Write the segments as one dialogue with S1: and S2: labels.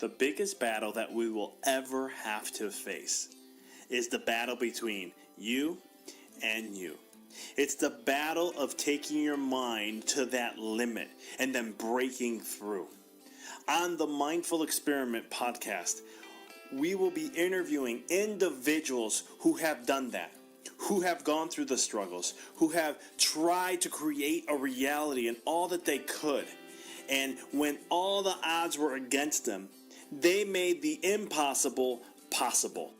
S1: The biggest battle that we will ever have to face is the battle between you and you. It's the battle of taking your mind to that limit and then breaking through. On the Mindful Experiment podcast, we will be interviewing individuals who have done that, who have gone through the struggles, who have tried to create a reality in all that they could. And when all the odds were against them, they made the impossible possible.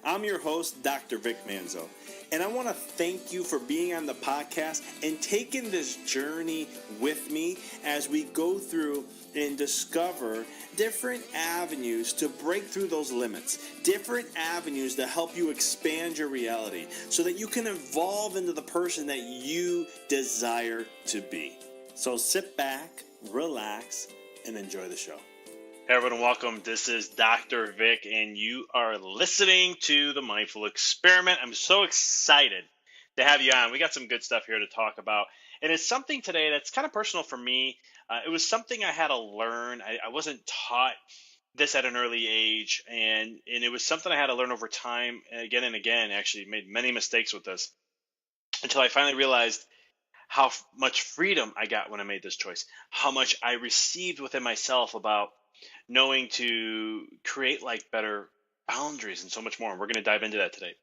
S1: I'm your host, Dr. Vic Manzo, and I want to thank you for being on the podcast and taking this journey with me as we go through and discover different avenues to break through those limits, different avenues to help you expand your reality so that you can evolve into the person that you desire to be. So sit back, relax, and enjoy the show. Hey everyone, welcome. This is Dr. Vic, and you are listening to the Mindful Experiment. I'm so excited to have you on. We got some good stuff here to talk about, and it's something today that's kind of personal for me. It was something I had to learn. I wasn't taught this at an early age, and it was something I had to learn over time, again and again. Actually, made many mistakes with this until I finally realized how much freedom I got when I made this choice, how much I received within myself about knowing to create like better boundaries and so much more. And we're going to dive into that today.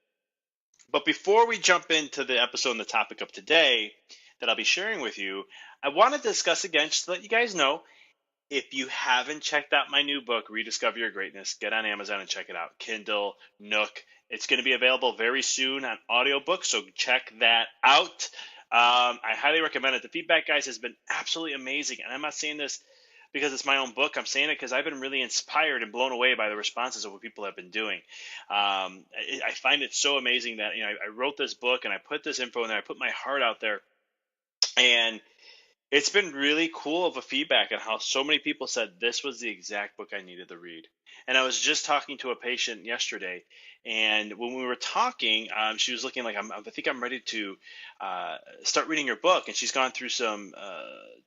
S1: But before we jump into the episode and the topic of today that I'll be sharing with you, I want to discuss again, just to let you guys know, if you haven't checked out my new book, Rediscover Your Greatness, get on Amazon and check it out. Kindle, Nook. It's going to be available very soon on audiobook, so check that out. I highly recommend it. The feedback, guys, has been absolutely amazing. And I'm not saying this because it's my own book. I'm saying it because I've been really inspired and blown away by the responses of what people have been doing. I find it so amazing that I wrote this book and I put this info in there. I put my heart out there, and it's been really cool of a feedback on how so many people said this was the exact book I needed to read. And I was just talking to a patient yesterday, and when we were talking, she was looking like, I think I'm ready to start reading your book. And she's gone through some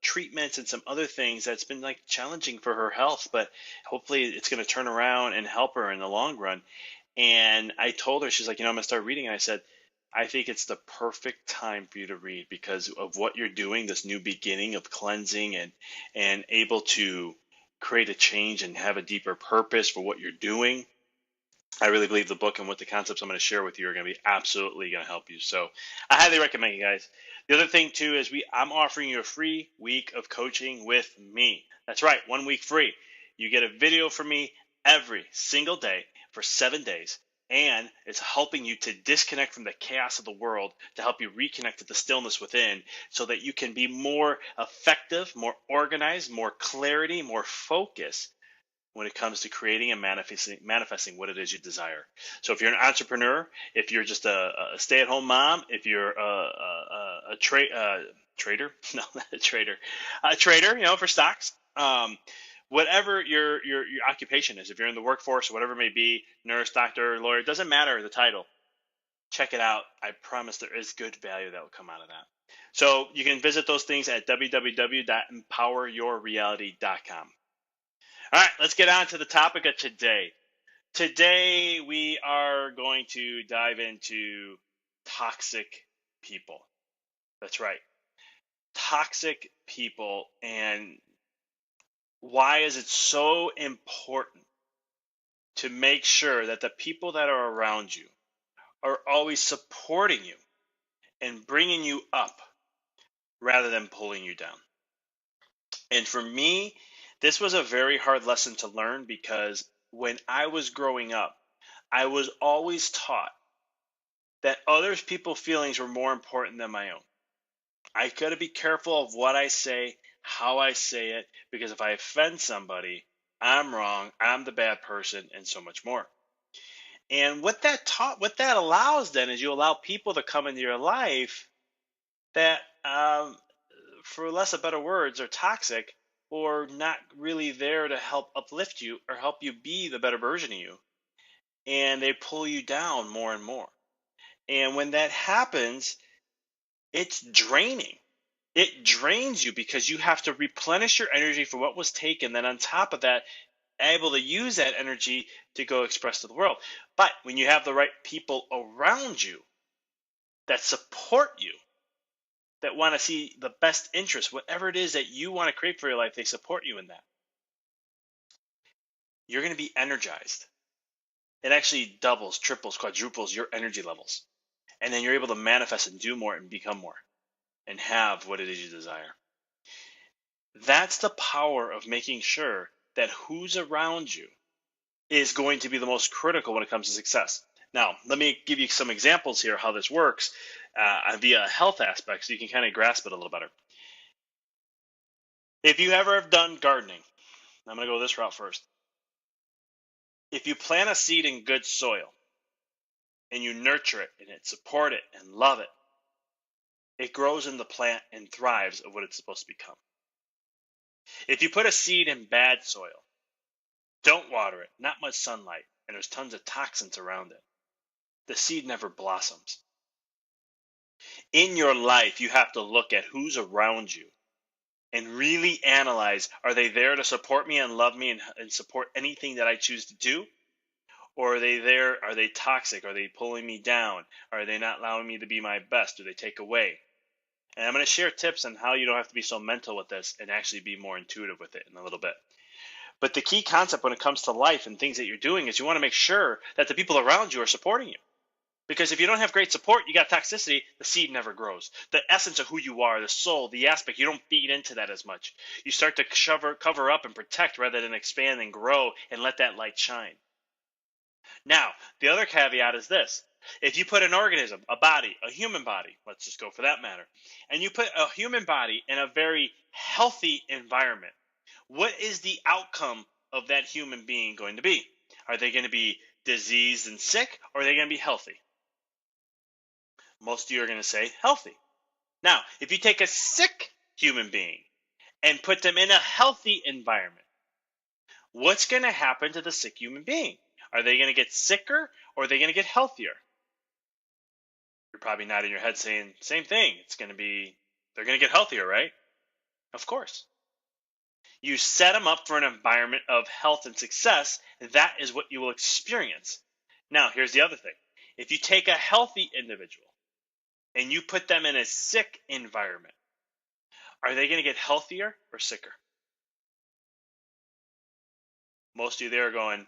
S1: treatments and some other things that's been like challenging for her health, but hopefully it's going to turn around and help her in the long run. And I told her, she's like, I'm going to start reading. And I said, I think it's the perfect time for you to read because of what you're doing, this new beginning of cleansing and able to create a change and have a deeper purpose for what you're doing. I really believe the book and what the concepts I'm going to share with you are going to be absolutely going to help you. So I highly recommend you guys. The other thing too is I'm offering you a free week of coaching with me. That's right, 1 week free. You get a video from me every single day for 7 days. And it's helping you to disconnect from the chaos of the world to help you reconnect to the stillness within so that you can be more effective, more organized, more clarity, more focus when it comes to creating and manifesting what it is you desire. So if you're an entrepreneur, if you're just a stay-at-home mom, if you're a trader, no, not a trader, a trader, for stocks, whatever your occupation is, if you're in the workforce or whatever it may be, nurse, doctor, lawyer, it doesn't matter the title. Check it out. I promise there is good value that will come out of that. So you can visit those things at www.empoweryourreality.com. All right, let's get on to the topic of today. Today we are going to dive into toxic people. That's right. Toxic people, and why is it so important to make sure that the people that are around you are always supporting you and bringing you up rather than pulling you down? And for me, this was a very hard lesson to learn because when I was growing up, I was always taught that other people's feelings were more important than my own. I got to be careful of what I say, how I say it, because if I offend somebody, I'm wrong, I'm the bad person, and so much more. And what that allows then is you allow people to come into your life that, for less of better words, are toxic or not really there to help uplift you or help you be the better version of you. And they pull you down more and more. And when that happens, it's draining. It drains you because you have to replenish your energy for what was taken. Then on top of that,
S2: able to use that energy to go express to the world. But when you have the right people around you that support you, that want to see the best interest, whatever it is that you want to create for your life, they support you in that. You're going to be energized. It actually doubles, triples, quadruples your energy levels. And then you're able to manifest and do more and become more and have what it is you desire. That's the power of making sure that who's around you is going to be the most critical when it comes to success. Now, let me give you some examples here how this works via health aspects so you can kind of grasp it a little better. If you ever have done gardening, I'm going to go this route first. If you plant a seed in good soil and you nurture it and support it and love it, it grows in the plant and thrives of what it's supposed to become. If you put a seed in bad soil, don't water it, not much sunlight, and there's tons of toxins around it, the seed never blossoms. In your life, you have to look at who's around you and really analyze, are they there to support me and love me and support anything that I choose to do? Or are they there? Are they toxic? Are they pulling me down? Are they not allowing me to be my best? Do they take away? And I'm going to share tips on how you don't have to be so mental with this and actually be more intuitive with it in a little bit. But the key concept when it comes to life and things that you're doing is you want to make sure that the people around you are supporting you. Because if you don't have great support, you got toxicity, the seed never grows. The essence of who you are, the soul, the aspect, you don't feed into that as much. You start to cover up and protect rather than expand and grow and let that light shine. Now, the other caveat is this. If you put an organism, a body, a human body, let's just go for that matter, and you put a human body in a very healthy environment, what is the outcome of that human being going to be? Are they going to be diseased and sick, or are they going to be healthy? Most of you are going to say healthy. Now, if you take a sick human being and put them in a healthy environment, what's going to happen to the sick human being? Are they going to get sicker or are they going to get healthier? You're probably nodding your head saying, same thing. They're going to get healthier, right? Of course. You set them up for an environment of health and success. That is what you will experience. Now, here's the other thing. If you take a healthy individual and you put them in a sick environment, are they going to get healthier or sicker? Most of you there are going,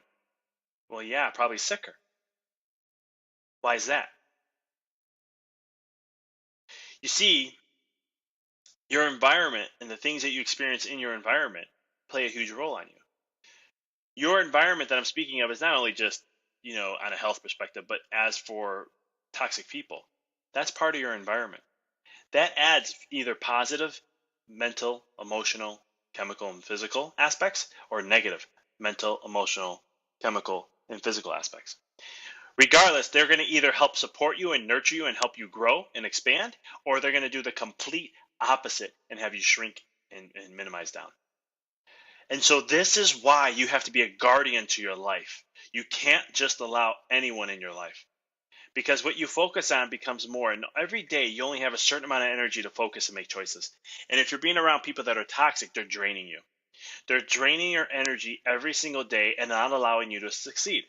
S2: well, yeah, probably sicker. Why is that? You see, your environment and the things that you experience in your environment play a huge role on you. Your environment that I'm speaking of is not only just, on a health perspective, but as for toxic people, that's part of your environment. That adds either positive, mental, emotional, chemical, and physical aspects, or negative, mental, emotional, chemical, and physical aspects. Regardless, they're going to either help support you and nurture you and help you grow and expand, or they're going to do the complete opposite and have you shrink and minimize down. And so this is why you have to be a guardian to your life. You can't just allow anyone in your life, because what you focus on becomes more. And every day you only have a certain amount of energy to focus and make choices. And if you're being around people that are toxic, they're draining you. They're draining your energy every single day and not allowing you to succeed.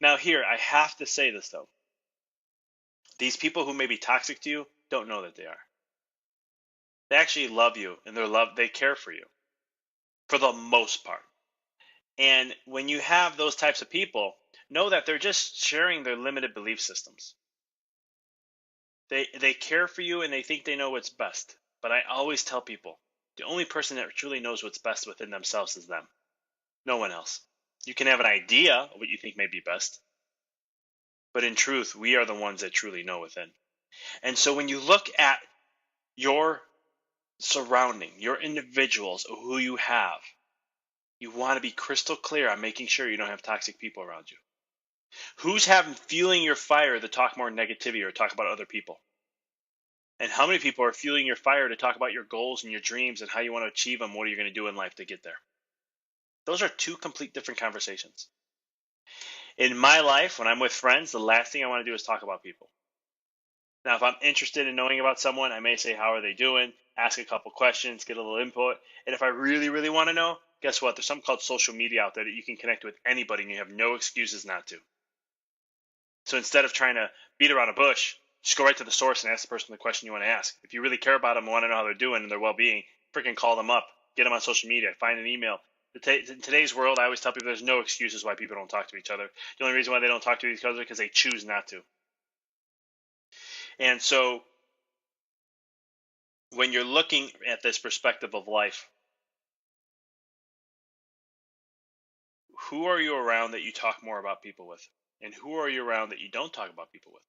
S2: Now here, I have to say this though. These people who may be toxic to you don't know that they are. They actually love you and they care for you for the most part. And when you have those types of people, know that they're just sharing their limited belief systems. They care for you and they think they know what's best. But I always tell people, the only person that truly knows what's best within themselves is them. No one else. You can have an idea of what you think may be best, but in truth, we are the ones that truly know within. And so when you look at your surrounding, your individuals, who you have, you want to be crystal clear on making sure you don't have toxic people around you. Who's fueling your fire to talk more negativity or talk about other people? And how many people are fueling your fire to talk about your goals and your dreams and how you want to achieve them? What are you going to do in life to get there? Those are two complete different conversations. In my life, when I'm with friends, the last thing I want to do is talk about people. Now, if I'm interested in knowing about someone, I may say, how are they doing? Ask a couple questions, get a little input. And if I really, really want to know, guess what? There's something called social media out there that you can connect with anybody and you have no excuses not to. So instead of trying to beat around a bush, just go right to the source and ask the person the question you want to ask. If you really care about them and want to know how they're doing and their well-being, freaking call them up, get them on social media, find an email. In today's world, I always tell people there's no excuses why people don't talk to each other. The only reason why they don't talk to each other is because they choose not to. And so when you're looking at this perspective of life, who are you around that you talk more about people with? And who are you around that you don't talk about people with?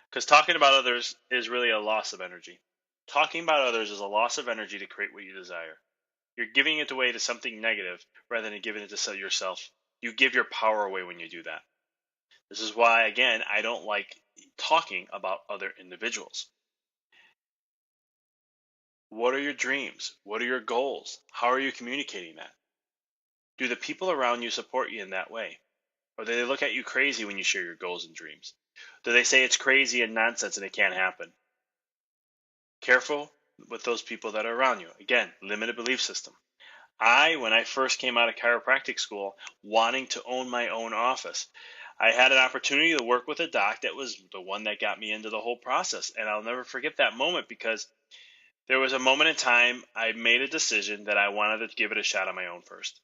S2: Because talking about others is really a loss of energy. Talking about others is a loss of energy to create what you desire. You're giving it away to something negative rather than giving it to yourself. You give your power away when you do that. This is why, again, I don't like talking about other individuals. What are your dreams? What are your goals? How are you communicating that? Do the people around you support you in that way? Or do they look at you crazy when you share your goals and dreams? Do they say it's crazy and nonsense and it can't happen? Careful with those people that are around you. Again, limited belief system. When I first came out of chiropractic school, wanting to own my own office, I had an opportunity to work with a doc that was the one that got me into the whole process. And I'll never forget that moment because there was a moment in time I made a decision that I wanted to give it a shot on my own first.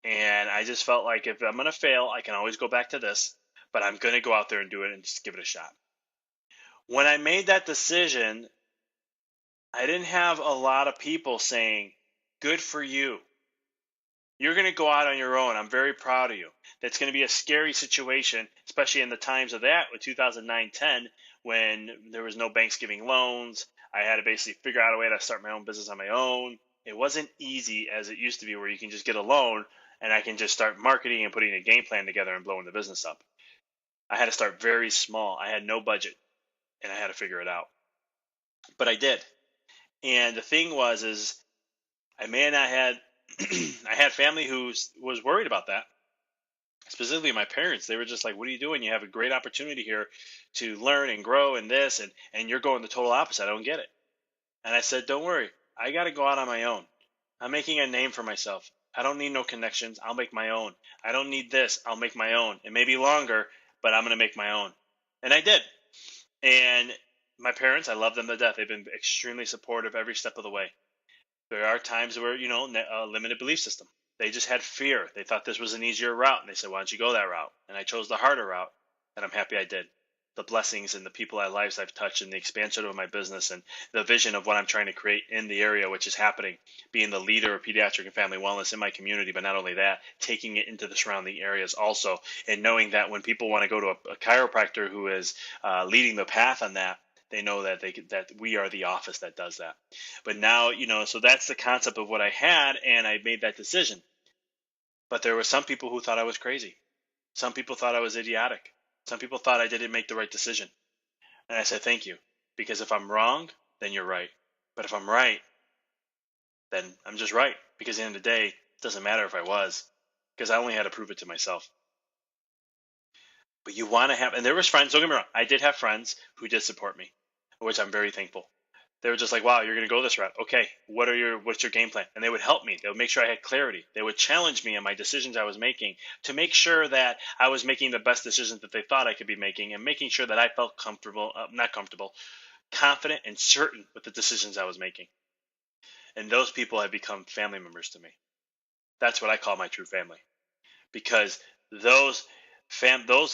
S2: And I just felt like if I'm going to fail, I can always go back to this, but I'm going to go out there and do it and just give it a shot. When I made that decision, I didn't have a lot of people saying, good for you. You're going to go out on your own. I'm very proud of you. That's going to be a scary situation, especially in the times of that with 2009-10 when there was no banks giving loans. I had to basically figure out a way to start my own business on my own. It wasn't easy as it used to be where you can just get a loan and I can just start marketing and putting a game plan together and blowing the business up. I had to start very small. I had no budget and I had to figure it out. But I did. And the thing is I had family who was worried about that. Specifically my parents. They were just like, what are you doing? You have a great opportunity here to learn and grow in this and you're going the total opposite. I don't get it. And I said, don't worry. I got to go out on my own. I'm making a name for myself. I don't need no connections. I'll make my own. I don't need this. I'll make my own. It may be longer, but I'm going to make my own. And I did. And my parents, I love them to death. They've been extremely supportive every step of the way. There are times where, a limited belief system. They just had fear. They thought this was an easier route. And they said, why don't you go that route? And I chose the harder route. And I'm happy I did. The blessings and the people lives I've touched and the expansion of my business and the vision of what I'm trying to create in the area, which is happening, being the leader of pediatric and family wellness in my community, but not only that, taking it into the surrounding areas also, and knowing that when people want to go to a chiropractor who is leading the path on that, they know that that we are the office that does that. But now, so that's the concept of what I had, and I made that decision. But there were some people who thought I was crazy. Some people thought I was idiotic. Some people thought I didn't make the right decision. And I said, thank you. Because if I'm wrong, then you're right. But if I'm right, then I'm just right. Because at the end of the day, it doesn't matter if I was. Because I only had to prove it to myself. But you want to have, and there was friends, don't get me wrong, I did have friends who did support me, which I'm very thankful. They were just like, wow, you're going to go this route. Okay, what's your game plan? And they would help me. They would make sure I had clarity. They would challenge me on my decisions I was making to make sure that I was making the best decisions that they thought I could be making and making sure that I felt confident and certain with the decisions I was making. And those people have become family members to me. That's what I call my true family. Because those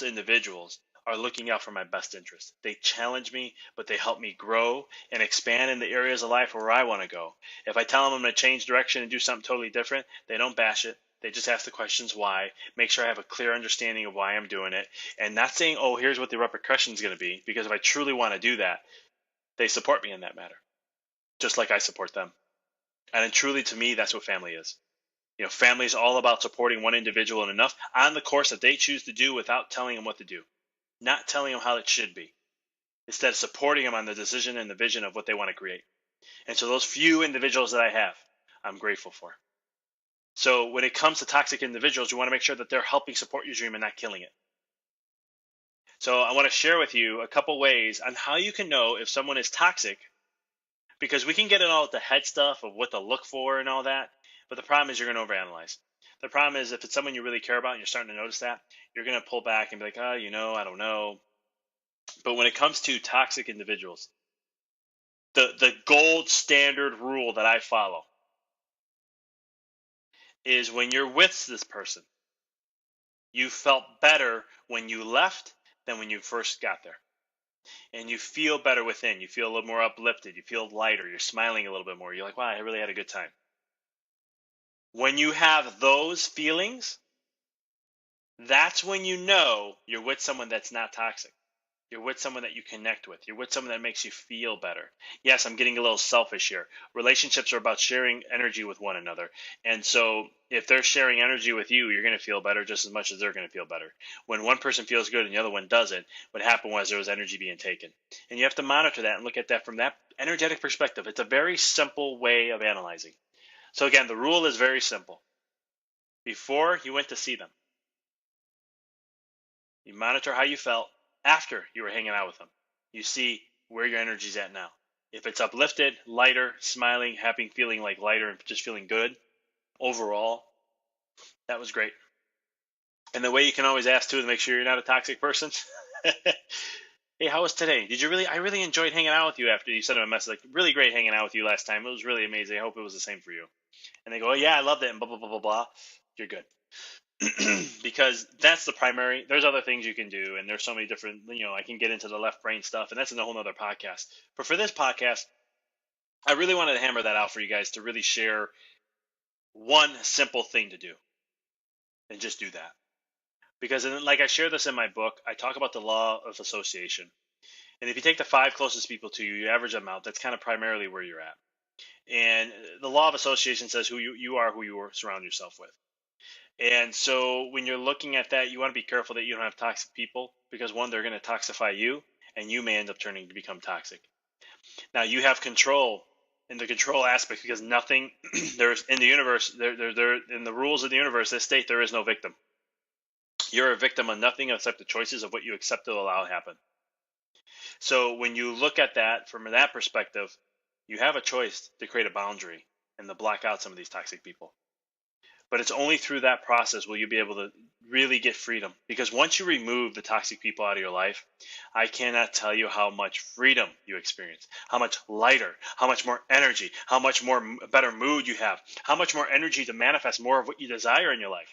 S2: individuals are looking out for my best interest. They challenge me, but they help me grow and expand in the areas of life where I want to go. If I tell them I'm going to change direction and do something totally different, they don't bash it. They just ask the questions why, make sure I have a clear understanding of why I'm doing it, and not saying, oh, here's what the repercussion is going to be, because if I truly want to do that, they support me in that matter, just like I support them. And truly, to me, that's what family is. Family is all about supporting one individual and enough on the course that they choose to do without telling them what to do. Not telling them how it should be. Instead, supporting them on the decision and the vision of what they want to create. And so those few individuals that I have, I'm grateful for. So when it comes to toxic individuals, you want to make sure that they're helping support your dream and not killing it. So I want to share with you a couple ways on how you can know if someone is toxic, because we can get in all the head stuff of what to look for and all that. But the problem is you're going to overanalyze. The problem is if it's someone you really care about and you're starting to notice that, you're going to pull back and be like, I don't know. But when it comes to toxic individuals, the gold standard rule that I follow is when you're with this person, you felt better when you left than when you first got there. And you feel better within. You feel a little more uplifted. You feel lighter. You're smiling a little bit more. You're like, wow, I really had a good time. When you have those feelings, that's when you know you're with someone that's not toxic. You're with someone that you connect with. You're with someone that makes you feel better. Yes, I'm getting a little selfish here. Relationships are about sharing energy with one another. And so if they're sharing energy with you, you're going to feel better just as much as they're going to feel better. When one person feels good and the other one doesn't, what happened was there was energy being taken. And you have to monitor that and look at that from that energetic perspective. It's a very simple way of analyzing. So again, the rule is very simple. Before you went to see them, you monitor how you felt after you were hanging out with them. You see where your energy's at now. If it's uplifted, lighter, smiling, happy, feeling like lighter and just feeling good overall, that was great. And the way you can always ask too to make sure you're not a toxic person. Hey, how was today? I really enjoyed hanging out with you after you sent them a message like, really great hanging out with you last time. It was really amazing. I hope it was the same for you. And they go, oh, yeah, I loved it and blah, blah, blah, blah, blah. You're good. Because that's the primary. There's other things you can do, and there's so many different, I can get into the left brain stuff, and that's in a whole other podcast. But for this podcast, I really wanted to hammer that out for you guys to really share one simple thing to do, and just do that. Because like I share this in my book, I talk about the law of association. And if you take the 5 closest people to you, you average them out, that's kind of primarily where you're at. And the law of association says you are who you surround yourself with. And so when you're looking at that, you want to be careful that you don't have toxic people because one, they're going to toxify you and you may end up turning to become toxic. Now you have control in the control aspect because nothing there's in the universe, there in the rules of the universe, this state, there is no victim. You're a victim of nothing except the choices of what you accept to allow to happen. So when you look at that from that perspective, you have a choice to create a boundary and to block out some of these toxic people. But it's only through that process will you be able to really get freedom. Because once you remove the toxic people out of your life, I cannot tell you how much freedom you experience, how much lighter, how much more energy, how much more better mood you have, how much more energy to manifest more of what you desire in your life.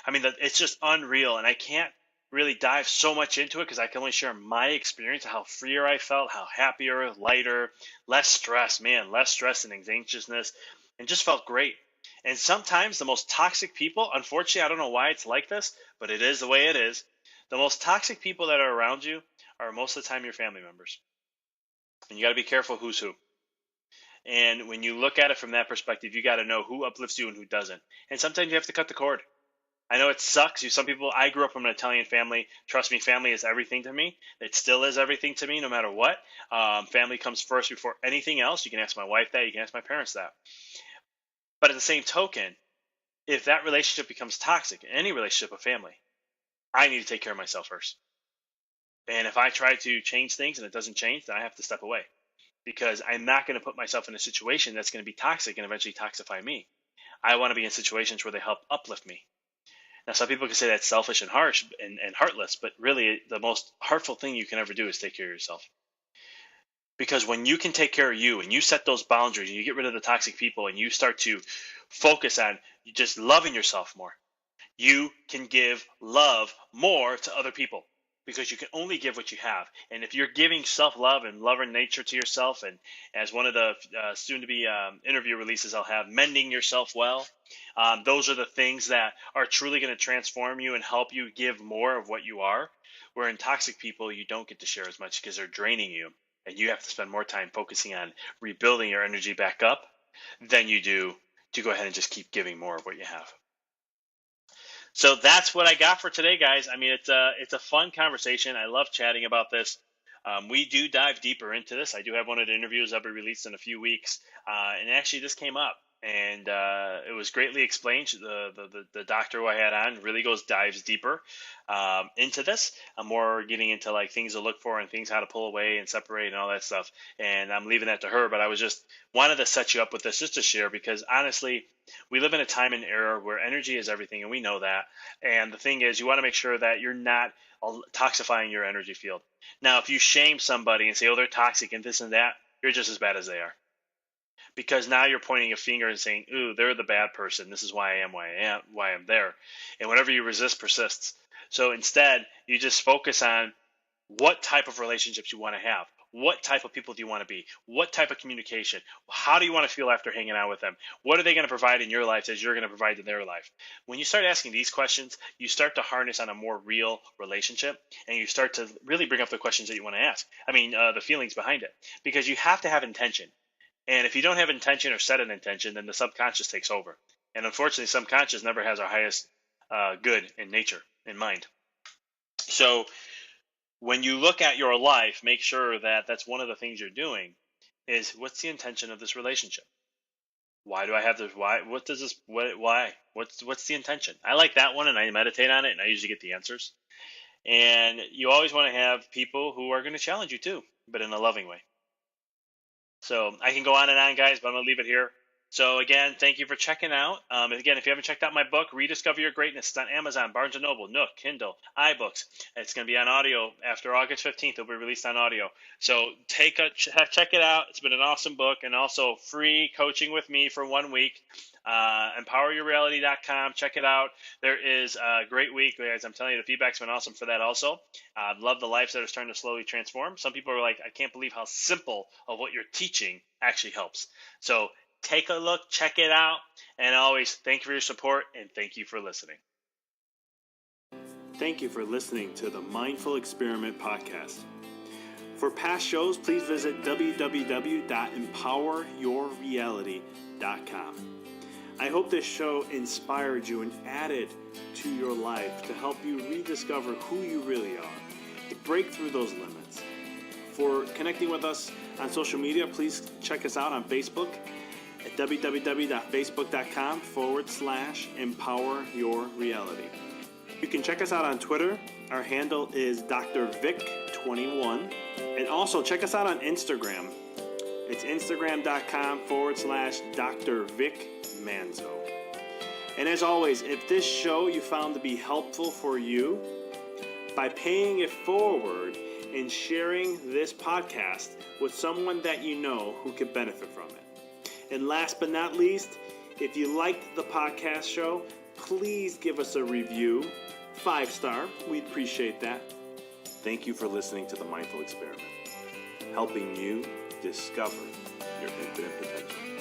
S2: I mean, it's just unreal. And I can't really dive so much into it because I can only share my experience of how freer I felt, how happier, lighter, less stress, less stress and anxiousness, and just felt great. And sometimes the most toxic people, unfortunately, I don't know why it's like this, but it is the way it is. The most toxic people that are around you are most of the time your family members. And you got to be careful who's who. And when you look at it from that perspective, you got to know who uplifts you and who doesn't. And sometimes you have to cut the cord. I know it sucks. I grew up from an Italian family. Trust me, family is everything to me. It still is everything to me, no matter what. Family comes first before anything else. You can ask my wife that. You can ask my parents that. But at the same token, if that relationship becomes toxic, any relationship with family, I need to take care of myself first. And if I try to change things and it doesn't change, then I have to step away because I'm not going to put myself in a situation that's going to be toxic and eventually toxify me. I want to be in situations where they help uplift me. Now, some people can say that's selfish and harsh and heartless, but really the most heartful thing you can ever do is take care of yourself. Because when you can take care of you and you set those boundaries and you get rid of the toxic people and you start to focus on just loving yourself more, you can give love more to other people because you can only give what you have. And if you're giving self-love and love and nature to yourself, and as one of the soon-to-be interview releases I'll have, mending yourself well, those are the things that are truly going to transform you and help you give more of what you are. Where in toxic people, you don't get to share as much because they're draining you. And you have to spend more time focusing on rebuilding your energy back up than you do to go ahead and just keep giving more of what you have. So that's what I got for today, guys. I mean, it's a fun conversation. I love chatting about this. We do dive deeper into this. I do have one of the interviews I'll be released in a few weeks. And actually, this came up. and it was greatly explained. The doctor who I had on really dives deeper into this. I'm more getting into like things to look for and things how to pull away and separate and all that stuff. And I'm leaving that to her. But I was just wanted to set you up with this just to share, because honestly, we live in a time and era where energy is everything, and we know that. And the thing is, you want to make sure that you're not toxifying your energy field. Now, if you shame somebody and say, "Oh, they're toxic," and this and that, you're just as bad as they are. Because now you're pointing a finger and saying, "Ooh, they're the bad person. This is why I am, why I'm there." And whatever you resist persists. So instead, you just focus on what type of relationships you want to have. What type of people do you want to be? What type of communication? How do you want to feel after hanging out with them? What are they going to provide in your life as you're going to provide in their life? When you start asking these questions, you start to harness on a more real relationship, and you start to really bring up the questions that you want to ask. The feelings behind it, because you have to have intention. And if you don't have intention or set an intention, then the subconscious takes over. And unfortunately, subconscious never has our highest good in nature in mind. So when you look at your life, make sure that that's one of the things you're doing is, what's the intention of this relationship? Why do I have this? Why? What does this? Why? What's the intention? I like that one, and I meditate on it, and I usually get the answers. And you always want to have people who are going to challenge you too, but in a loving way. So I can go on and on, guys, but I'm going to leave it here. So again, thank you for checking out. Again, if you haven't checked out my book, Rediscover Your Greatness, it's on Amazon, Barnes & Noble, Nook, Kindle, iBooks. It's going to be on audio after August 15th. It'll be released on audio. So check it out. It's been an awesome book, and also free coaching with me for 1 week. EmpowerYourReality.com. Check it out. There is a great week, guys. I'm telling you, the feedback's been awesome for that also. Love the lives that are starting to slowly transform. Some people are like, I can't believe how simple of what you're teaching actually helps. So take a look, check it out, and always thank you for your support, and thank you for listening.
S1: Thank you for listening to the Mindful Experiment podcast. For past shows, please visit www.empoweryourreality.com. I hope this show inspired you and added to your life to help you rediscover who you really are, to break through those limits. For connecting with us on social media, please check us out on Facebook at www.facebook.com/empoweryourreality. You can check us out on Twitter. Our handle is Dr. Vic21. And also check us out on Instagram. It's instagram.com/Dr. Vic Manzo. And as always, if this show you found to be helpful for you, by paying it forward and sharing this podcast with someone that you know who could benefit from it. And last but not least, if you liked the podcast show, please give us a review, 5-star. We'd appreciate that. Thank you for listening to the Mindful Experiment, helping you discover your infinite potential.